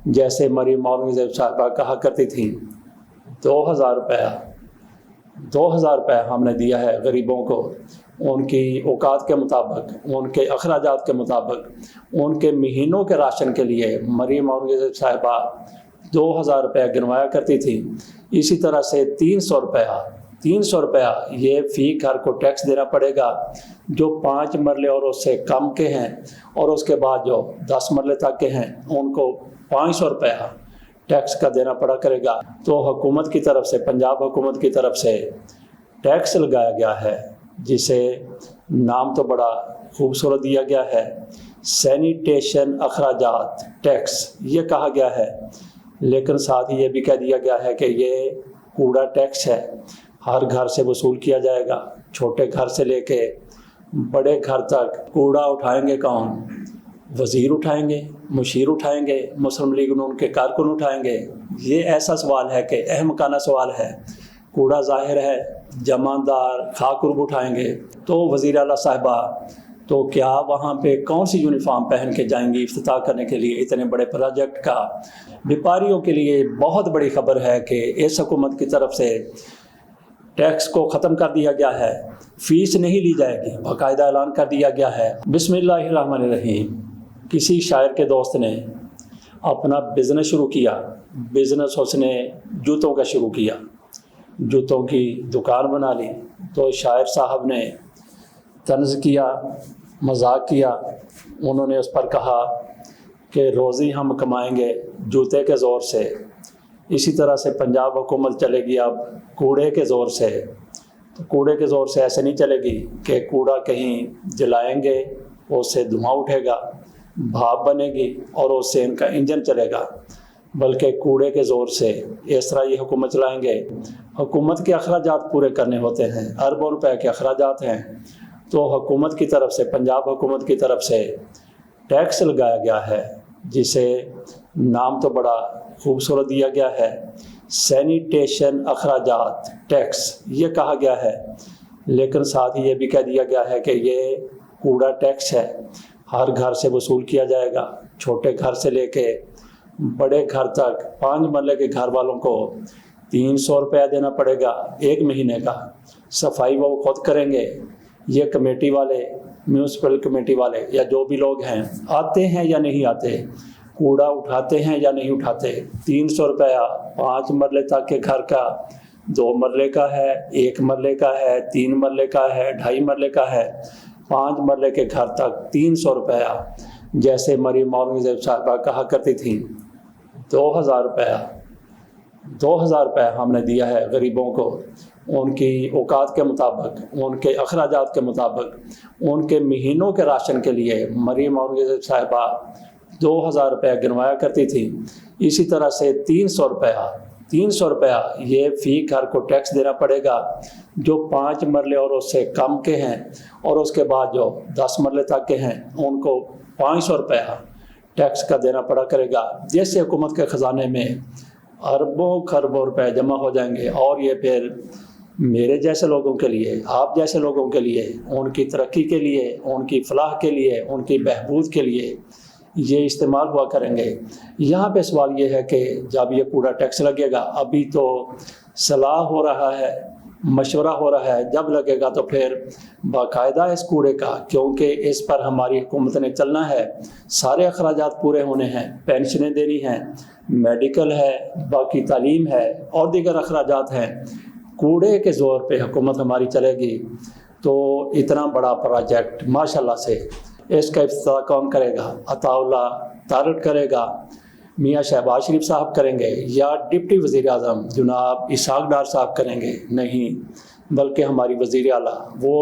जैसे मरीम औरंगज़ेब साहिबा कहा करती थी 2000 रुपये हमने दिया है गरीबों को, उनकी औकात के मुताबिक, उनके अखराजात के मुताबिक, उनके महीनों के राशन के लिए मरीम औरंगज़ेब साहिबा 2000 रुपये गिनवाया करती थी। इसी तरह से 300 रुपया ये फ़ी घर को टैक्स देना पड़ेगा जो 5 मरले और उससे कम के हैं, और उसके बाद जो 10 मरले तक के हैं उनको 500 रुपया टैक्स का देना पड़ा करेगा। तो हुकूमत की तरफ से, पंजाब हुकूमत की तरफ से टैक्स लगाया गया है, जिसे नाम तो बड़ा खूबसूरत दिया गया है, सैनिटेशन अखराजात टैक्स ये कहा गया है। लेकिन साथ ही ये भी कह दिया गया है कि ये कूड़ा टैक्स है, हर घर से वसूल किया जाएगा, छोटे घर से लेके बड़े घर तक। कूड़ा उठाएंगे कौन? वज़ीर उठाएंगे, मुशीर उठाएंगे, मुस्लिम लीग नून के कारकुन उठाएंगे। ये ऐसा सवाल है कि अहमकाना सवाल है। कूड़ा ज़ाहिर है जमादार खाकुर्ब उठाएंगे। तो वज़ीर आला साहिबा तो क्या वहाँ पे कौन सी यूनिफॉर्म पहन के जाएंगी इफ्तिताह करने के लिए इतने बड़े प्रोजेक्ट का? व्यापारियों के लिए बहुत बड़ी खबर है कि इस हुकूमत की तरफ से टैक्स को ख़त्म कर दिया गया है, फ़ीस नहीं ली जाएगी, बाकायदा ऐलान कर दिया गया है। बिस्मिल्लाहिर्रहमानिर्रहीम। किसी शायर के दोस्त ने अपना बिज़नेस शुरू किया। बिज़नेस उसने जूतों का शुरू किया, जूतों की दुकान बना ली। तो शायर साहब ने तंज़ किया, मजाक किया। उन्होंने उस पर कहा कि रोज़ी हम कमाएंगे जूते के ज़ोर से। इसी तरह से पंजाब हुकूमत चलेगी अब कूड़े के ज़ोर से। तो कूड़े के ज़ोर से ऐसे नहीं चलेगी कि कूड़ा कहीं जलाएंगे उससे धुआं उठेगा, भाप बनेगी और उससे इनका इंजन चलेगा, बल्कि कूड़े के ज़ोर से इस तरह ये हुकूमत चलाएंगे। हुकूमत के अखराजात पूरे करने होते हैं, अरबों रुपए के अखराजात हैं। तो हुकूमत की तरफ से, पंजाब हुकूमत की तरफ से टैक्स लगाया गया है, जिसे नाम तो बड़ा खूबसूरत दिया गया है, सैनिटेशन अखराजात टैक्स ये कहा गया है। लेकिन साथ ही ये भी कह दिया गया है कि ये कूड़ा टैक्स है, हर घर से वसूल किया जाएगा, छोटे घर से लेके बड़े घर तक। 5 मरले के घर वालों को 300 रुपया देना पड़ेगा 1 महीने का। सफाई वो खुद करेंगे। ये कमेटी वाले, म्यूनसिपल कमेटी वाले या जो भी लोग हैं, आते हैं या नहीं आते, कूड़ा उठाते हैं या नहीं उठाते। 300 रुपया 5 मरले तक के घर का, 2 मरले का है, 1 मरले का है, 3 मरले का है, 2.5 मरले का है, 5 मरले के घर तक 300 रुपया। जैसे मरीम औरंगज़ेब साहिबा कहा करती थी 2000 रुपये हमने दिया है गरीबों को, उनकी औकात के मुताबिक, उनके अखराजात के मुताबिक, उनके महीनों के राशन के लिए मरीम औरंगज़ेब साहिबा 2000 रुपये गिनवाया करती थी। इसी तरह से 300 रुपया ये फ़ी घर को टैक्स देना पड़ेगा जो 5 मरले और उससे कम के हैं, और उसके बाद जो 10 मरले तक के हैं उनको 500 रुपया टैक्स का देना पड़ा करेगा। जैसे हुकूमत के ख़जाने में अरबों खरबों रुपए जमा हो जाएंगे, और ये फिर मेरे जैसे लोगों के लिए, आप जैसे लोगों के लिए, उनकी तरक्की के लिए, उनकी फलाह के लिए, उनकी बहबूद के लिए ये इस्तेमाल हुआ करेंगे। यहाँ पे सवाल ये है कि जब ये कूड़ा टैक्स लगेगा, अभी तो सलाह हो रहा है, मशवरा हो रहा है, जब लगेगा तो फिर बाकायदा इस कूड़े का, क्योंकि इस पर हमारी हुकूमत ने चलना है, सारे अखराजात पूरे होने हैं, पेंशनें देनी हैं, मेडिकल है, बाकी तालीम है और दीगर अखराजात हैं। कूड़े के ज़ोर पे हुकूमत हमारी चलेगी। तो इतना बड़ा प्रोजेक्ट माशाल्लाह से इसका इफ्तिताह कौन करेगा? अताउल्ला तारड़ करेगा, मियाँ शहबाज शरीफ साहब करेंगे, या डिप्टी वज़ीर आज़म जनाब इसहाक डार साहब करेंगे? नहीं, बल्कि हमारी वज़ीर आला वो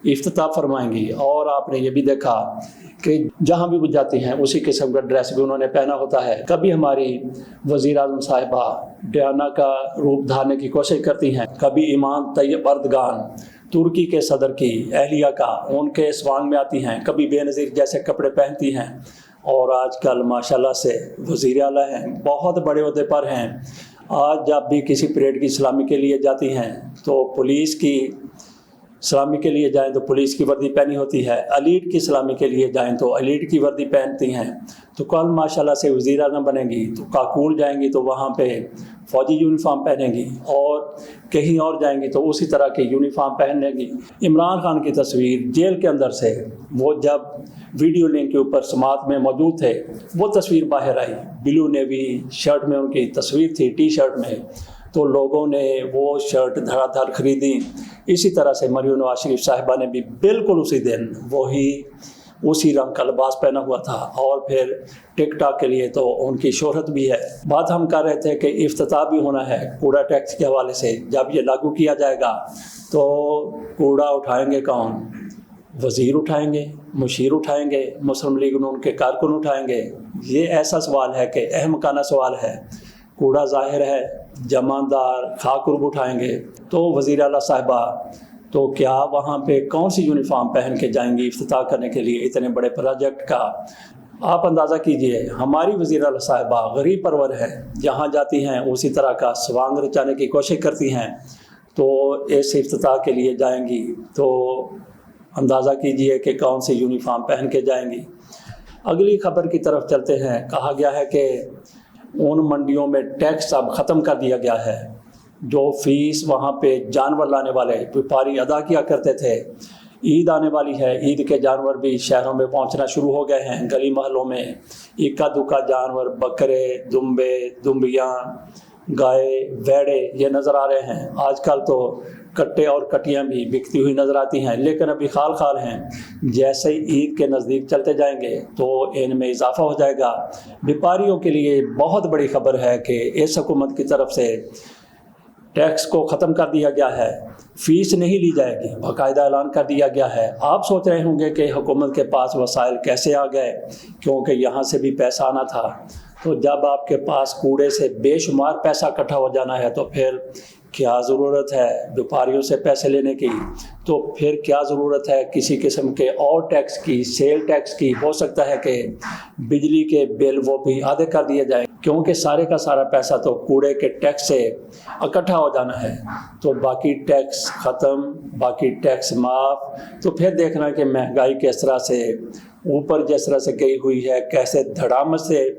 इफ्तिताह फरमाएंगी। और आपने ये भी देखा कि जहाँ भी वो जाती हैं उसी किस्म का ड्रेस भी उन्होंने पहना होता है। कभी हमारी वज़ीर आज़म साहिबा डियाना का रूप धारने की कोशिश करती हैं, कभी ईमान तैयब अर्दगान तुर्की के सदर की अहलिया का उनके स्वांग में आती हैं, कभी बेनज़ीर जैसे कपड़े पहनती हैं, और आजकल माशाल्लाह से वज़ीर आला हैं, बहुत बड़े ओहदे पर हैं। आज जब भी किसी परेड की सलामी के लिए जाती हैं तो पुलिस की सलामी के लिए जाएं तो पुलिस की वर्दी पहनी होती है, एलीट की सलामी के लिए जाएं तो एलीट की वर्दी पहनती हैं। तो कल माशाल्लाह से वज़ीर आज़म बनेंगी तो काकूल जाएंगी तो वहाँ पे फ़ौजी यूनिफॉर्म पहनेंगी, और कहीं और जाएंगी तो उसी तरह की यूनिफॉर्म पहनेंगी। इमरान खान की तस्वीर जेल के अंदर से, वो जब वीडियो लिंक के ऊपर समात में मौजूद थे, वो तस्वीर बाहर आई, ब्लू नेवी शर्ट में उनकी तस्वीर थी, टी शर्ट में, तो लोगों ने वो शर्ट धड़ाधड़ खरीदी। इसी तरह से मरियम नवाज शरीफ साहिबा ने भी बिल्कुल उसी दिन वही उसी रंग का लिबास पहना हुआ था, और फिर टिकटॉक के लिए तो उनकी शोहरत भी है। बात हम कर रहे थे कि इफ्तिताह भी होना है कूड़ा टैक्स के हवाले से। जब ये लागू किया जाएगा तो कूड़ा उठाएंगे कौन? वज़ीर उठाएंगे, मुशीर उठाएंगे, मुस्लिम लीग नून के कारकुन उठाएंगे? ये ऐसा सवाल है कि अहमकाना सवाल है। कूड़ा ज़ाहिर है जमादार खाकुर्ब उठाएंगे, तो वज़ीर आला साहिबा तो क्या वहाँ पे कौन सी यूनिफॉर्म पहन के जाएंगी इफ्तिताह करने के लिए इतने बड़े प्रोजेक्ट का? आप अंदाज़ा कीजिए, हमारी वज़ीर आला साहिबा गरीब परवर है, जहाँ जाती हैं उसी तरह का स्वांग रचाने की कोशिश करती हैं, तो इस इफ्तिताह के लिए जाएंगी तो अंदाज़ा कीजिए कि कौन सी यूनिफॉर्म पहन के जाएंगी। अगली खबर की तरफ चलते हैं। कहा गया है कि उन मंडियों में टैक्स अब ख़त्म कर दिया गया है। जो फ़ीस वहाँ पे जानवर लाने वाले व्यापारी अदा किया करते थे, ईद आने वाली है, ईद के जानवर भी शहरों में पहुँचना शुरू हो गए हैं। गली महलों में इक्का दुक्का जानवर, बकरे, दुम्बे, दुम्बियाँ, गाय, वेड़े ये नज़र आ रहे हैं। आजकल तो कट्टे और कटियाँ भी बिकती हुई नज़र आती हैं, लेकिन अभी खाल खाल हैं। जैसे ही ईद के नज़दीक चलते जाएंगे तो इनमें इजाफा हो जाएगा। व्यापारियों के लिए बहुत बड़ी खबर है कि इस हुकूमत की तरफ से टैक्स को ख़त्म कर दिया गया है, फ़ीस नहीं ली जाएगी, बाकायदा ऐलान कर दिया गया है। आप सोच रहे होंगे कि हुकूमत के पास वसाइल कैसे आ गए, क्योंकि यहाँ से भी पैसा आना था। तो जब आपके पास कूड़े से बेशुमार पैसा इकट्ठा हो जाना है तो फिर क्या ज़रूरत है व्यापारियों से पैसे लेने की? तो फिर क्या ज़रूरत है किसी किस्म के और टैक्स की, सेल टैक्स की? हो सकता है कि बिजली के बिल वो भी आधे कर दिए जाएं, क्योंकि सारे का सारा पैसा तो कूड़े के टैक्स से इकट्ठा हो जाना है। तो बाकी टैक्स ख़त्म, बाकी टैक्स माफ़। तो फिर देखना कि महंगाई किस तरह से ऊपर जिस तरह से गई हुई है, कैसे धड़ाम से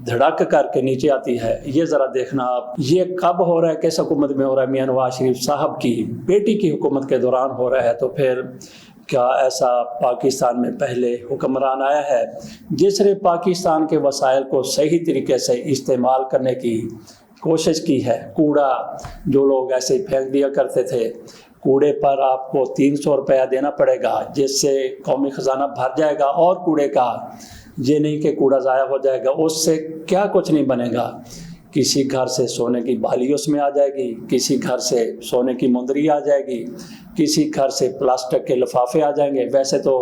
धड़क करके नीचे आती है, ये ज़रा देखना आप। ये कब हो रहा है, किस हुकूमत में हो रहा है? मियां नवाज शरीफ साहब की बेटी की हुकूमत के दौरान हो रहा है। तो फिर क्या ऐसा पाकिस्तान में पहले हुक्मरान आया है जिसने पाकिस्तान के वसाइल को सही तरीके से इस्तेमाल करने की कोशिश की है? कूड़ा जो लोग ऐसे ही फेंक दिया करते थे, कूड़े पर आपको 300 रुपया देना पड़ेगा, जिससे कौमी ख़जाना भर जाएगा, और कूड़े का ये नहीं कि कूड़ा ज़ाया हो जाएगा, उससे क्या कुछ नहीं बनेगा। किसी घर से सोने की बाली उसमें आ जाएगी, किसी घर से सोने की मुंदरी आ जाएगी, किसी घर से प्लास्टिक के लिफाफे आ जाएंगे। वैसे तो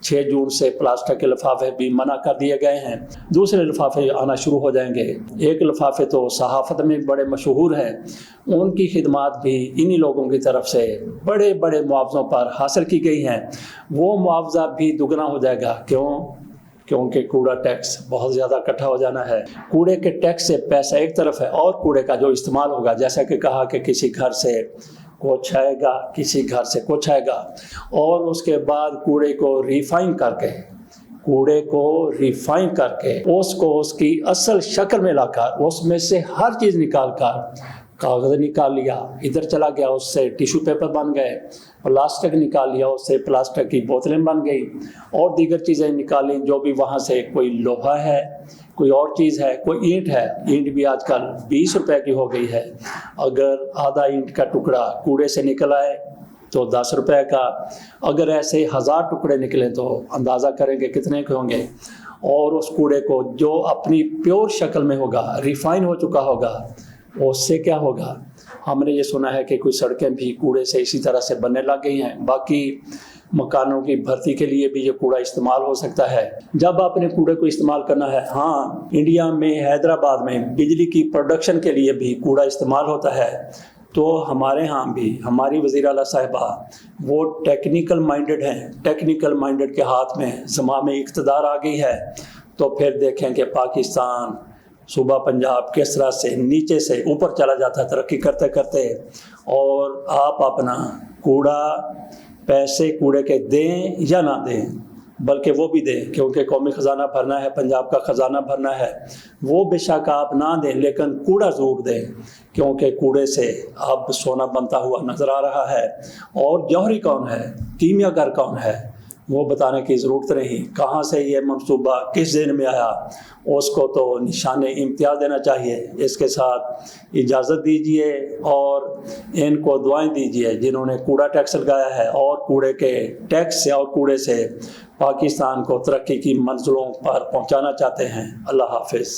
6 जून से प्लास्टिक के लिफाफे भी मना कर दिए गए हैं, दूसरे लिफाफे आना शुरू हो जाएंगे। एक लिफाफे तो सहाफ़त में बड़े मशहूर हैं, उनकी खिदमात भी इन्हीं लोगों की तरफ से बड़े बड़े मुआवज़ों पर हासिल की गई हैं। वो मुआवज़ा भी दुगना हो जाएगा। क्यों? क्योंकि कूड़ा टैक्स बहुत ज़्यादा इकट्ठा हो जाना है। कूड़े के टैक्स से पैसा एक तरफ है, और कूड़े का जो इस्तेमाल होगा, जैसा कि कहा कि किसी घर से कुछ आएगा, किसी घर से कुछ आएगा, और उसके बाद कूड़े को रिफाइन करके उसको उसकी असल शक्ल में लाकर उसमें से हर चीज़ निकाल कर, कागज़ निकाल लिया, इधर चला गया, उससे टिश्यू पेपर बन गए, प्लास्टिक निकाल लिया, उससे प्लास्टिक की बोतलें बन गई, और दीगर चीज़ें निकाली जो भी वहाँ से, कोई लोहा है, कोई और चीज़ है, कोई ईंट है। ईंट भी आजकल 20 रुपए की हो गई है। अगर आधा ईंट का टुकड़ा कूड़े से निकल आए तो 10 रुपए का, अगर ऐसे 1000 टुकड़े निकले तो अंदाज़ा करेंगे कितने के होंगे। और उस कूड़े को जो अपनी प्योर शक्ल में होगा, रिफाइन हो चुका होगा, उससे क्या होगा? हमने ये सुना है कि कुछ सड़कें भी कूड़े से इसी तरह से बनने लग गई हैं। बाकी मकानों की भर्ती के लिए भी ये कूड़ा इस्तेमाल हो सकता है। जब आपने कूड़े को इस्तेमाल करना है, हाँ, इंडिया में हैदराबाद में बिजली की प्रोडक्शन के लिए भी कूड़ा इस्तेमाल होता है। तो हमारे यहाँ भी हमारी वज़ीर आला साहिबा वो टेक्निकल माइंडेड हैं, टेक्निकल माइंडेड के हाथ में ज़माम इक़्तिदार आ गई है। तो फिर देखें कि पाकिस्तान, सूबा पंजाब किस तरह से नीचे से ऊपर चला जाता है तरक्की करते करते, और आप अपना कूड़ा پیسے کوڑے کے دیں یا نہ دیں، بلکہ وہ بھی دیں، کیونکہ قومی خزانہ بھرنا ہے، پنجاب کا خزانہ بھرنا ہے۔ وہ بے شک آپ نہ دیں لیکن کوڑا ضرور دیں، کیونکہ کوڑے سے اب سونا بنتا ہوا نظر آ رہا ہے۔ اور جوہری کون ہے، کیمیا گر کون ہے، وہ بتانے کی ضرورت نہیں۔ کہاں سے یہ منصوبہ کس ذہن میں آیا، اس کو تو نشان امتیاز دینا چاہیے۔ اس کے ساتھ اجازت دیجیے اور ان کو دعائیں دیجیے جنہوں نے کوڑا ٹیکس لگایا ہے، اور کوڑے کے ٹیکس سے اور کوڑے سے پاکستان کو ترقی کی منزلوں پر پہنچانا چاہتے ہیں۔ اللہ حافظ۔